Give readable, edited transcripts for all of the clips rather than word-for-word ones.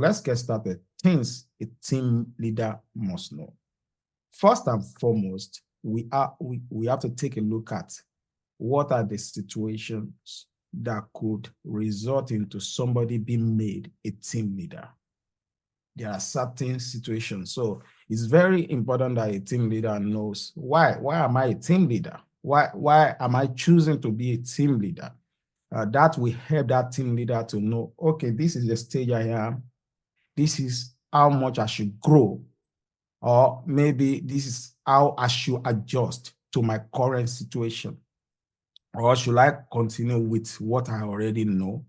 let's get started. Things a team leader must know. First and foremost, we have to take a look at what are the situations that could result into somebody being made a team leader. There are certain situations. So it's very important that a team leader knows why am I a team leader? Why am I choosing to be a team leader? That will help that team leader to know, okay, this is the stage I am. This is how much I should grow. Or maybe this is how I should adjust to my current situation. Or should I continue with what I already know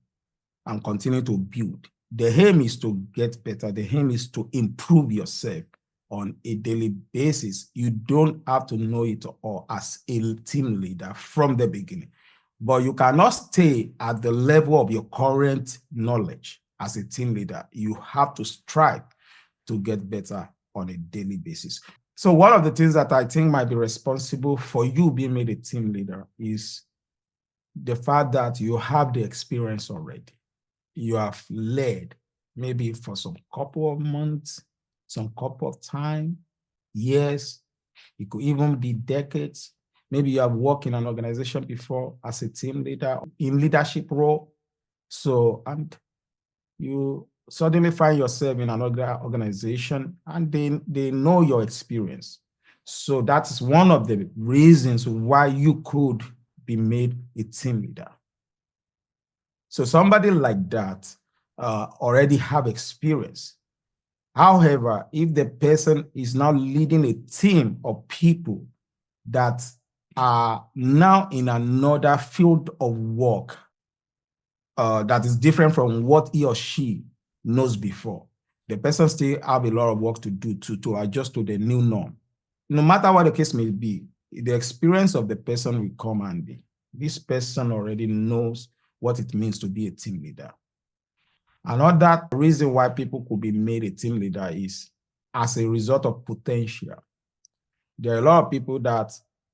and continue to build? The aim is to get better. The aim is to improve yourself on a daily basis. You don't have to know it all as a team leader from the beginning, but you cannot stay at the level of your current knowledge as a team leader. You have to strive to get better on a daily basis. So one of the things that I think might be responsible for you being made a team leader is the fact that you have the experience already. You have led maybe for some couple of months, some couple of time, years, it could even be decades. Maybe you have worked in an organization before as a team leader in leadership role. So, and you suddenly find yourself in another organization and they know your experience. So that's one of the reasons why you could be made a team leader. So somebody like that already have experience. However, if the person is now leading a team of people that are now in another field of work that is different from what he or she knows before, the person still have a lot of work to do to adjust to the new norm. No matter what the case may be, the experience of the person will come handy. This person already knows what it means to be a team leader. Another reason why people could be made a team leader is as a result of potential. There are a lot of people that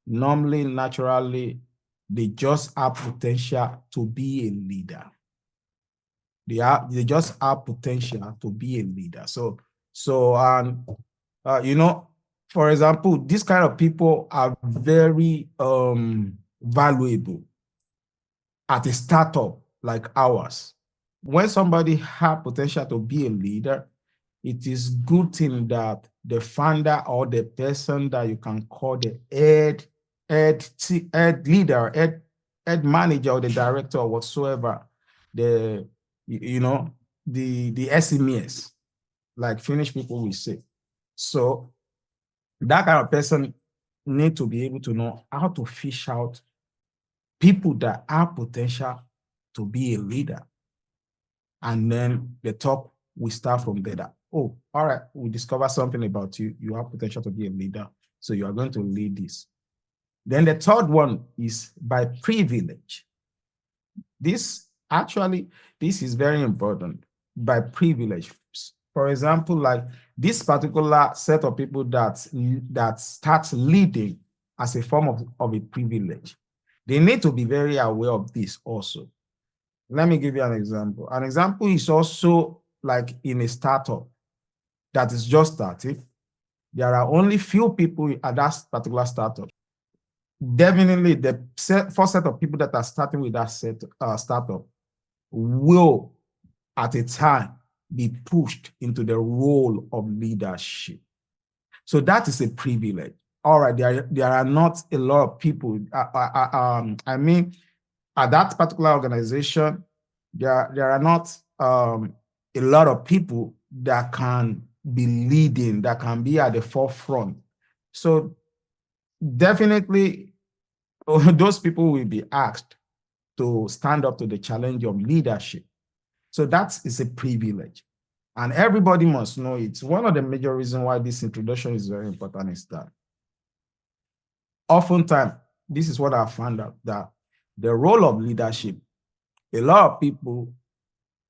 normally, naturally, they just have potential to be a leader. They just have potential to be a leader. You know, for example, these kind of people are very valuable at a startup like ours. When somebody has potential to be a leader, it is good thing that the founder or the person that you can call the head leader, head manager or the director or whatsoever, the SMEs, like Finnish people will say. So that kind of person need to be able to know how to fish out people that have potential to be a leader. And then the talk we start from there that, oh, all right, we discover something about you. You have potential to be a leader. So you are going to lead this. Then the third one is by privilege. This is very important, by privilege. For example, like this particular set of people that starts leading as a form of a privilege. They need to be very aware of this also. Let me give you an example. An example is also like in a startup that is just started. There are only few people at that particular startup. Definitely, the first set of people that are starting with that startup will, at a time, be pushed into the role of leadership. So that is a privilege. All right, there are not a lot of people. I mean, at that particular organization, there are not a lot of people that can be leading, that can be at the forefront. So definitely, those people will be asked to stand up to the challenge of leadership. So that is a privilege. And everybody must know it. One of the major reasons why this introduction is very important is that oftentimes, this is what I found out, that the role of leadership, a lot of people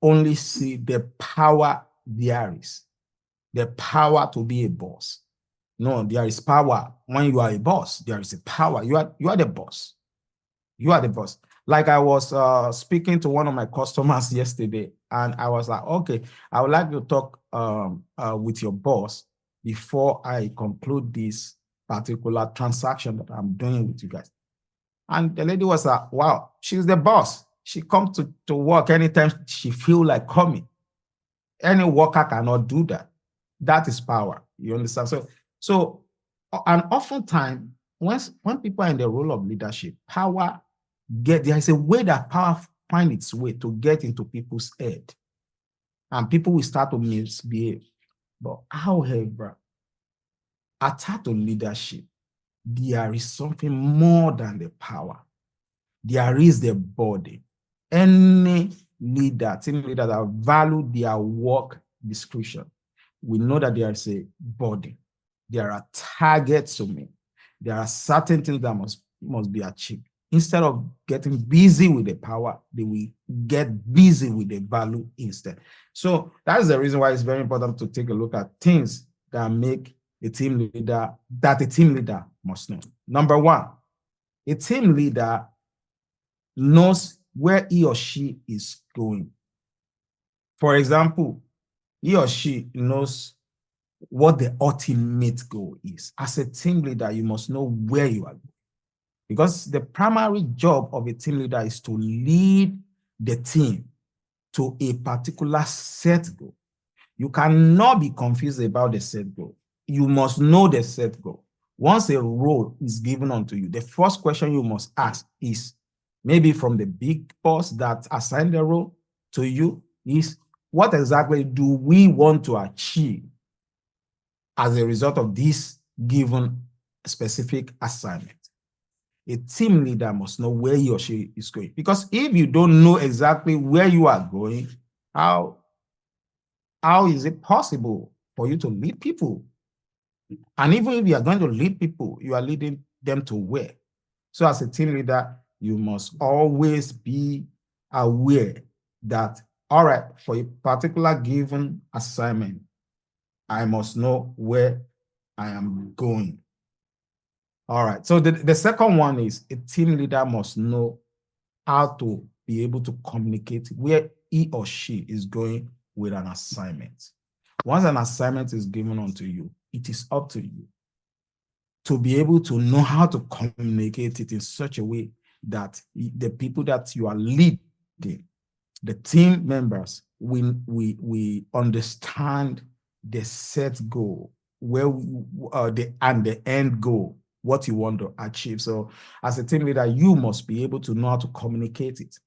only see the power there is, the power to be a boss. No, there is power when you are a boss. There is a power. You are the boss. You are the boss. Like I was speaking to one of my customers yesterday, and I was like, okay, I would like to talk with your boss before I conclude this particular transaction that I'm doing with you guys. And the lady was like, wow, she's the boss. She comes to work anytime she feel like coming. Any worker cannot do that. That is power. You understand? So and oftentimes, when people are in the role of leadership, there is a way that power find its way to get into people's head, and people will start to misbehave. But however, attached to leadership, there is something more than the power. There is the body. Any leader, team leader that value their work description, we know that there is a body. There are targets to meet. There are certain things that must be achieved. Instead of getting busy with the power, they will get busy with the value instead. So that is the reason why it's very important to take a look at things that make a team leader, that a team leader must know. Number one, a team leader knows where he or she is going. For example, he or she knows what the ultimate goal is. As a team leader, you must know where you are going. Because the primary job of a team leader is to lead the team to a particular set goal. You cannot be confused about the set goal. You must know the set goal. Once a role is given unto you, the first question you must ask is, maybe from the big boss that assigned the role to you, is what exactly do we want to achieve as a result of this given specific assignment? A team leader must know where he or she is going. Because if you don't know exactly where you are going, how is it possible for you to lead people? And even if you are going to lead people, you are leading them to where? So as a team leader, you must always be aware that, all right, for a particular given assignment, I must know where I am going. All right. So the second one is a team leader must know how to be able to communicate where he or she is going with an assignment. Once an assignment is given unto you, it is up to you to be able to know how to communicate it in such a way that the people that you are leading, the team members, we understand the set goal, where the end goal, what you want to achieve. So as a team leader, you must be able to know how to communicate it.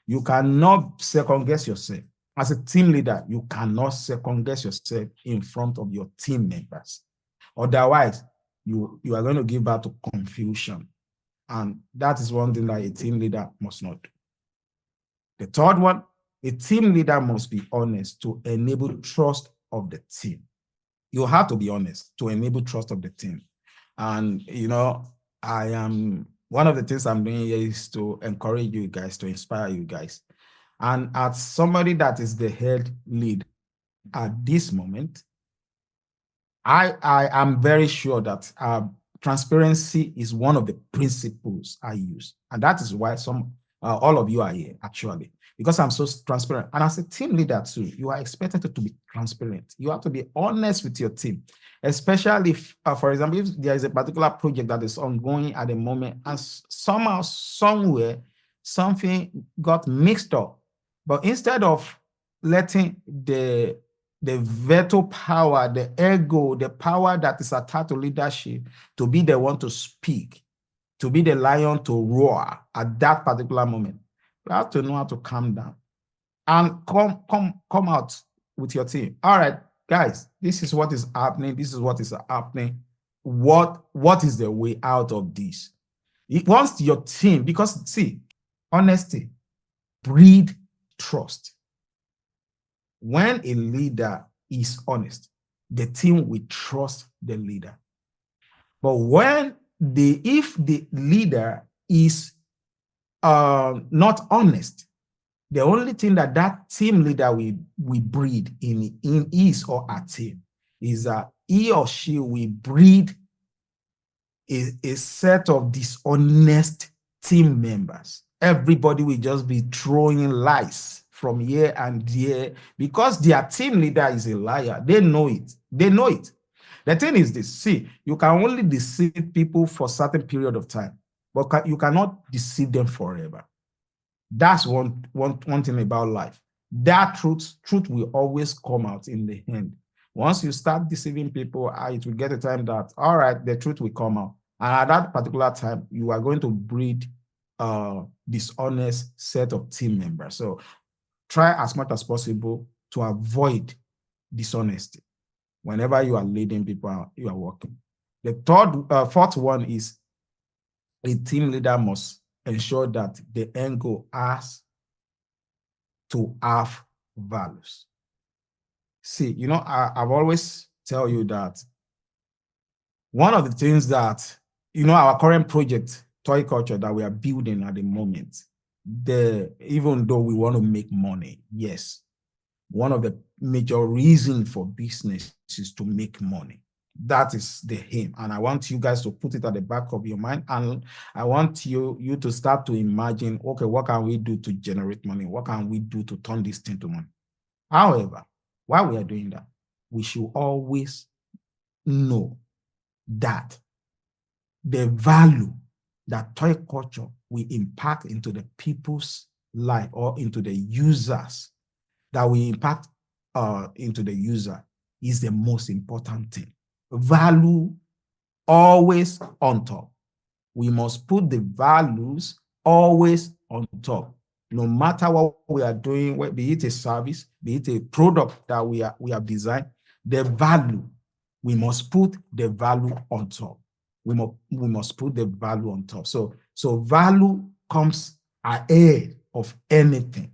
You cannot second guess yourself. As a team leader, you cannot second guess yourself in front of your team members. Otherwise, you are going to give birth to confusion. And that is one thing that a team leader must not do. The third one, a team leader must be honest to enable trust of the team. You have to be honest to enable trust of the team. And, one of the things I'm doing here is to encourage you guys, to inspire you guys. And as somebody that is the head lead at this moment, I am very sure that transparency is one of the principles I use. And that is why all of you are here, actually, because I'm so transparent. And as a team leader too, you are expected to be transparent. You have to be honest with your team, especially if, for example, if there is a particular project that is ongoing at the moment and somehow, somewhere, something got mixed up. But instead of letting the veto power, the ego, the power that is attached to leadership to be the one to speak, to be the lion to roar at that particular moment, you have to know how to calm down and come out with your team. All right, guys, this is what is happening. This is what is happening. What is the way out of this? Once your team, because see, honesty breed trust. When a leader is honest, the team will trust the leader. But if the leader is not honest, the only thing that team leader will breed in his or her team is that he or she will breed a set of dishonest team members. Everybody will just be throwing lies from here and there because their team leader is a liar. They know it. They know it. The thing is this, see, you can only deceive people for a certain period of time, but you cannot deceive them forever. That's one thing about life. That truth will always come out in the end. Once you start deceiving people, it will get a time that, all right, the truth will come out. And at that particular time, you are going to breed a dishonest set of team members. So try as much as possible to avoid dishonesty whenever you are leading people, you are working. The fourth one is a team leader must ensure that the end goal has to have values. See, I've always tell you that one of the things that, our current project, toy culture, that we are building at the moment, even though we want to make money, yes, one of the major reasons for business is to make money. That is the aim. And I want you guys to put it at the back of your mind. And I want you to start to imagine, okay, what can we do to generate money? What can we do to turn this thing to money? However, while we are doing that, we should always know that the value that toy culture will impact into the people's life or into the users, that we impact into the user, is the most important thing. Value always on top. We must put the values always on top. No matter what we are doing, be it a service, be it a product that we have designed, the value, we must put the value on top. We must put the value on top. So value comes ahead of anything.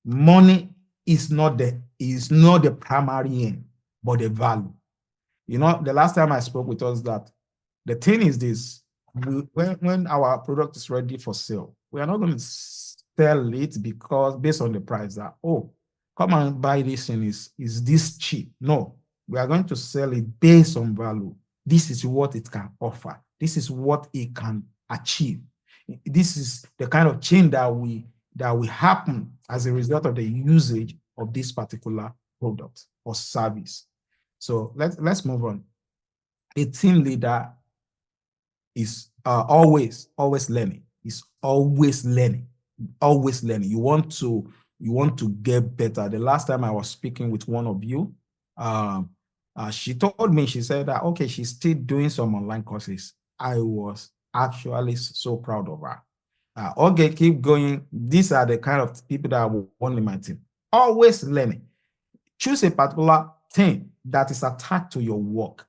Money is not the primary aim, but the value. The last time I spoke with us, that the thing is this: when our product is ready for sale, we are not going to sell it because based on the price that, oh, come and buy this and is this cheap? No, we are going to sell it based on value. This is what it can offer. This is what it can achieve. This is the kind of change that will happen as a result of the usage of this particular product or service. So let's move on. A team leader is always learning. Is always learning. Always learning. You want to get better. The last time I was speaking with one of you, she told me, she said that, okay, she's still doing some online courses. I was actually so proud of her. Okay, keep going. These are the kind of people that I want in my team. Always learning. Choose a particular thing that is attached to your work.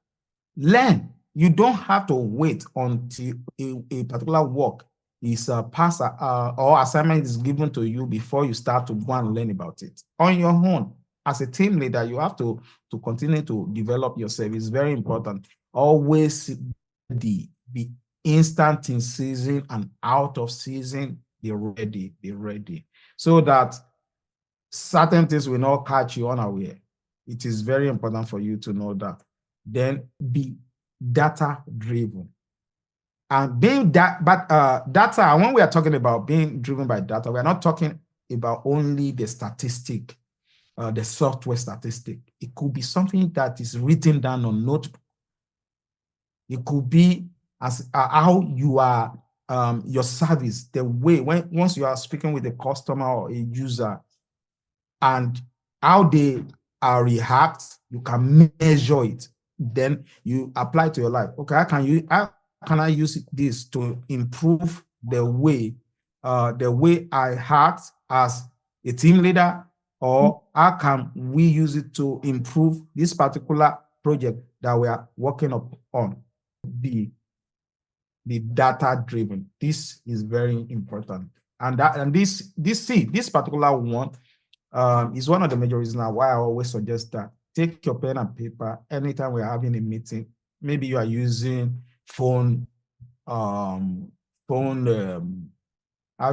Learn. You don't have to wait until a particular work is passed or assignment is given to you before you start to go and learn about it. On your own, as a team leader, you have to continue to develop yourself. It's very important. Always be instant in season and out of season. Be ready. So that certain things will not catch you unaware. It is very important for you to know that. Then be data driven. And being data, when we are talking about being driven by data, we are not talking about only the statistic, the software statistic. It could be something that is written down on notebook. It could be as how you are, your service, the way, once you are speaking with a customer or a user, and how they react, you can measure it. Then you apply to your life. Okay, how can I use this to improve the way I act as a team leader, or how can we use it to improve this particular project that we are working on? Be data driven. This is very important, and this particular one is one of the major reasons why I always suggest that take your pen and paper anytime we're having a meeting. Maybe you are using phone, how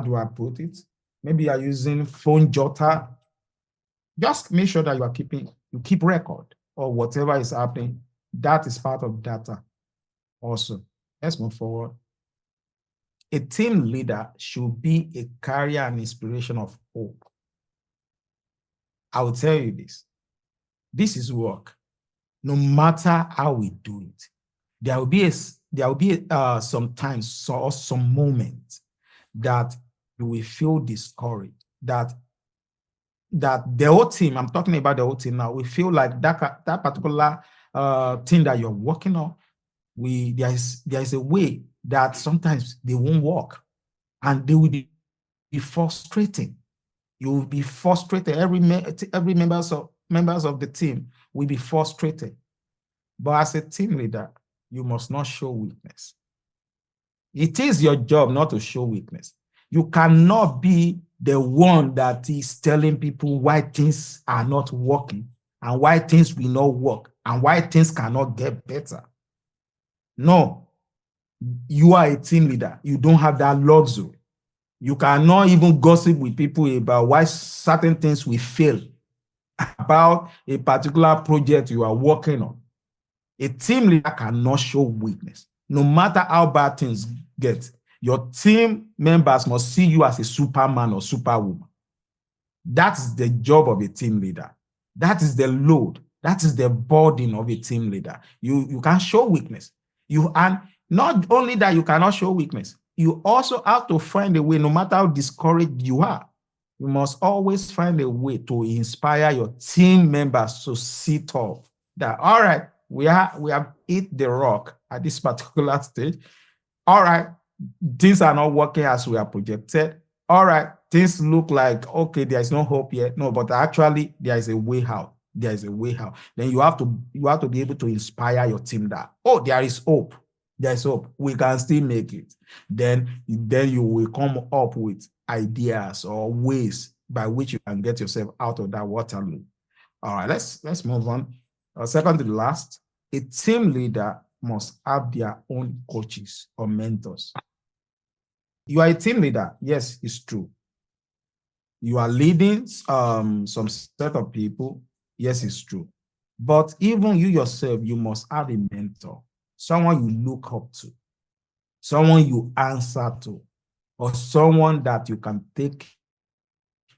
do I put it? Maybe you are using phone jotter. Just make sure that you keep record or whatever is happening. That is part of data also. Let's move forward. A team leader should be a carrier and inspiration of hope. I will tell you this. This is work. No matter how we do it, there will be sometimes or some moments that you will feel discouraged, that the whole team, I'm talking about the whole team now, we feel like that particular thing that you're working on, there is a way that sometimes they won't work, and they will be frustrating. You will be frustrated. Every members of the team will be frustrated. But as a team leader, you must not show weakness. It is your job not to show weakness. You cannot be the one that is telling people why things are not working and why things will not work and why things cannot get better. No, you are a team leader. You don't have that luxury. You cannot even gossip with people about why certain things will fail, about a particular project you are working on. A team leader cannot show weakness. No matter how bad things get, your team members must see you as a superman or superwoman. That's the job of a team leader. That is the load. That is the burden of a team leader. You can't show weakness. And not only that, you cannot show weakness. You also have to find a way, no matter how discouraged you are, you must always find a way to inspire your team members to sit up. That, all right, we have hit the rock at this particular stage. All right, things are not working as we are projected. All right, things look like, okay, there is no hope yet. No, but actually there is a way out. There is a way out. Then you have to be able to inspire your team that, oh, there is hope. There is hope. We can still make it. Then you will come up with ideas or ways by which you can get yourself out of that water loop. All right, let's move on. Second to the last, a team leader must have their own coaches or mentors. You are a team leader. Yes, it's true. You are leading some set of people. Yes, it's true. But even you yourself, you must have a mentor, someone you look up to, someone you answer to, or someone that you can take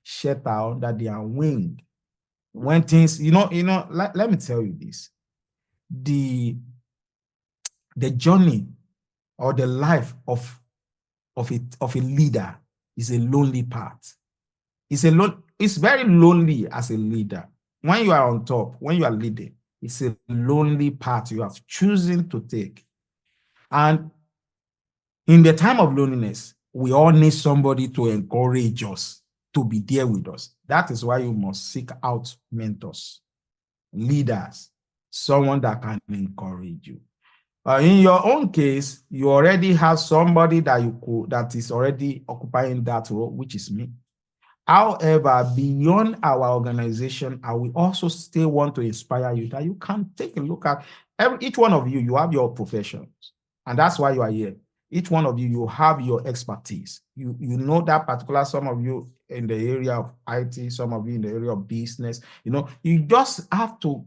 shelter under their wing. When things, let me tell you this. The journey or the life of a leader is a lonely path. It's very lonely as a leader. When you are on top, when you are leading, it's a lonely path you have chosen to take. And in the time of loneliness, we all need somebody to encourage us, to be there with us. That is why you must seek out mentors, leaders, someone that can encourage you. In your own case, you already have somebody that is already occupying that role, which is me. However, beyond our organization, I will also still want to inspire you that you can take a look at each one of you. You have your professions, and that's why you are here. Each one of you, you have your expertise. You know that particular, some of you in the area of IT, some of you in the area of business. You just have to,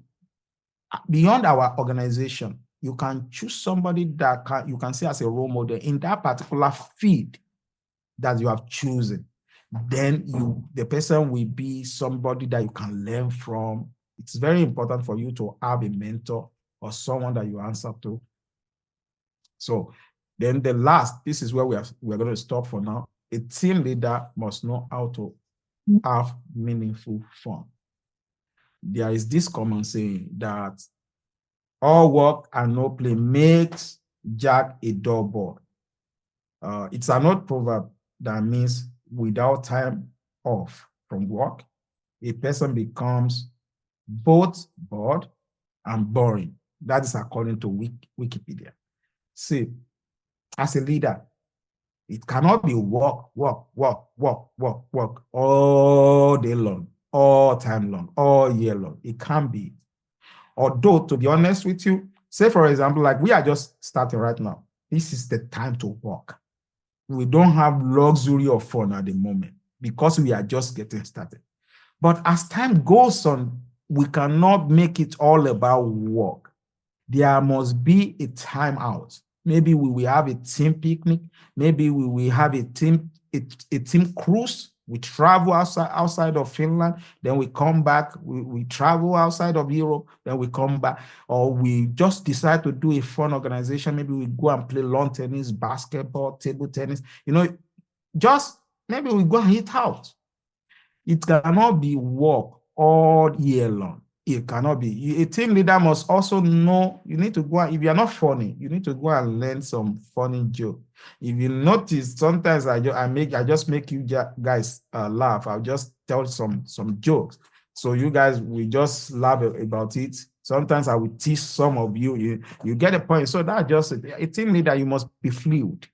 beyond our organization, you can choose somebody that you can see as a role model in that particular field that you have chosen. Then the person will be somebody that you can learn from. It's very important for you to have a mentor or someone that you answer to. So then the last, this is where we're going to stop for now. A team leader must know how to have meaningful fun. There is this common saying that all work and no play makes Jack a dull boy. It's an old proverb that means without time off from work, a person becomes both bored and boring. That is according to Wikipedia. See, as a leader, it cannot be work all day long, all time long, all year long. It can't be. Although, to be honest with you, say, for example, like we are just starting right now. This is the time to work. We don't have luxury of fun at the moment because we are just getting started. But as time goes on, we cannot make it all about work. There must be a time out. Maybe we will have a team picnic. Maybe we will have a team cruise. We travel outside of Finland, then we come back. We travel outside of Europe, then we come back. Or we just decide to do a fun organization. Maybe we go and play lawn tennis, basketball, table tennis. Just maybe we go and eat out. It cannot be work all year long. It cannot be. A team leader must also know, you need to go, if you're not funny, you need to go and learn some funny joke. If you notice, sometimes I just make you guys laugh. I'll just tell some jokes. So you guys will just laugh about it. Sometimes I will teach some of you. You get a point. So that's just a team leader, you must be fluid.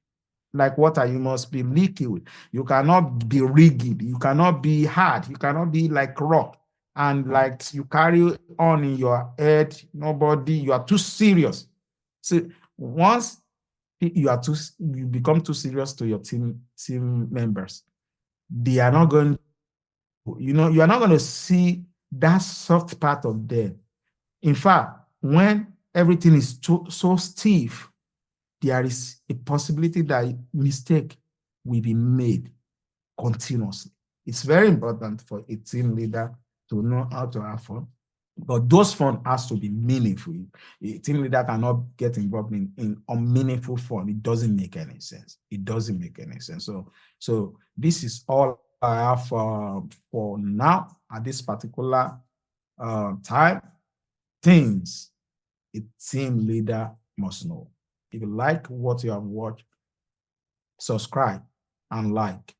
Like water, you must be liquid. You cannot be rigid. You cannot be hard. You cannot be like rock. And like you carry on in your head, nobody, you are too serious. So once you become too serious to your team members, they are not going, you are not going to see that soft part of them. In fact, when everything is so stiff, there is a possibility that mistake will be made continuously. It's very important for a team leader to know how to have fun, but those fun has to be meaningful. A team leader cannot get involved in unmeaningful fun. It doesn't make any sense. It doesn't make any sense. So this is all I have for now at this particular time. Things a team leader must know. If you like what you have watched, subscribe and like.